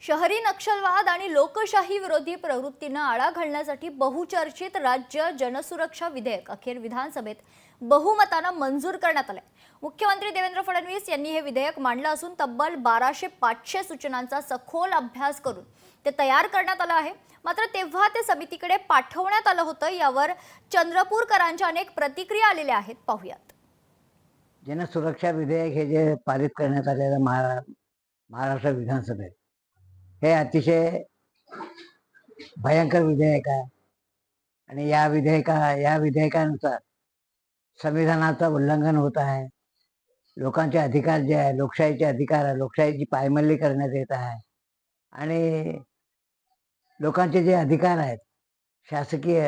शहरी नक्षलवाद आणि लोकशाही विरोधी प्रवृत्तींना आळा घालण्यासाठी बहुचर्चित राज्य जनसुरक्षा विधेयक अखेर विधानसभेत बहुमताने मंजूर करण्यात आले। मुख्यमंत्री देवेंद्र फडणवीस यांनी हे विधेयक मांडलं असून तब्बल 1200-500 सूचनांचा सखोल अभ्यास करून ते तयार करण्यात आलं आहे। मात्र तेव्हा ते समितीकडे पाठवण्यात आलं होतं, यावर चंद्रपूरकरांच्या अनेक प्रतिक्रिया आलेल्या आहेत। पाहूयात। जनसुरक्षा विधेयक हे जे पारित करण्यात आलेलं महाराष्ट्र विधानसभेत हे अतिशय भयंकर विधेयक आहे आणि या विधेयकानुसार संविधानाचं उल्लंघन होत आहे। लोकांचे अधिकार जे आहे, लोकशाहीचे अधिकार आहे, लोकशाहीची पायमल्ली करण्यात येत आहे आणि लोकांचे जे अधिकार आहेत, शासकीय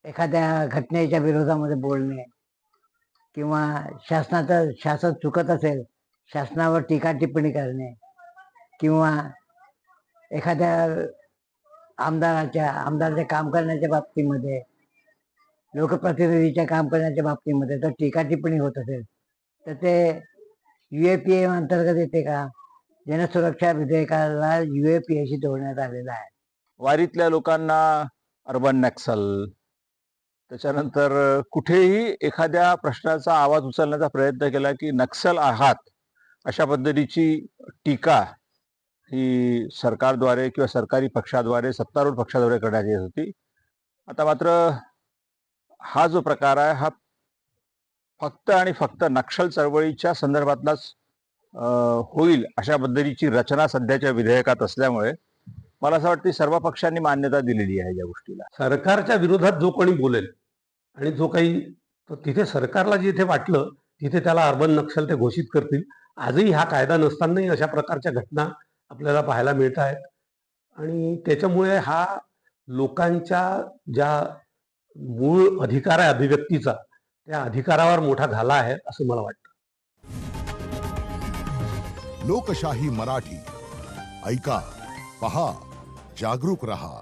एखाद्या घटनेच्या विरोधामध्ये बोलणे किंवा शासन चुकत असेल शासनावर टीका टिप्पणी करणे किंवा एखाद्या आमदाराच्या काम करण्याच्या बाबतीमध्ये, लोकप्रतिनिधीच्या काम करण्याच्या बाबतीमध्ये जर टीका टिप्पणी होत असेल तर ते UAPA अंतर्गत येते का? जनसुरक्षा विधेयकाला UAPAशी जोडण्यात आलेला आहे। वारीतल्या लोकांना अर्बन नक्सल, त्याच्यानंतर कुठेही एखाद्या प्रश्नाचा आवाज उचलण्याचा प्रयत्न केला की नक्सल आहात अशा पद्धतीची टीका ही सरकारद्वारे किंवा सरकारी पक्षाद्वारे, सत्तारूढ पक्षाद्वारे करण्यात येत होती। आता मात्र हा जो प्रकार आहे हा फक्त आणि फक्त नक्षल चळवळीच्या संदर्भातलाच होईल अशा पद्धतीची रचना सध्याच्या विधेयकात असल्यामुळे मला असं वाटतं सर्व पक्षांनी मान्यता दिलेली आहे या गोष्टीला। सरकारच्या विरोधात जो कोणी बोलेल आणि जो काही तिथे सरकारला जिथे वाटलं तिथे त्याला अर्बन नक्षल ते घोषित करतील। आजही हा कायदा नसतानाही अशा प्रकारच्या घटना आपल्याला पाहायला मिळत आहेत आणि त्याच्यामुळे हा लोकांच्या ज्या मूळ अधिकार आहे अभिव्यक्तीचा, त्या अधिकारावर मोठा घाला आहे असं मला वाटतं। लोकशाही मराठी ऐका, पहा, जागरूक रहा।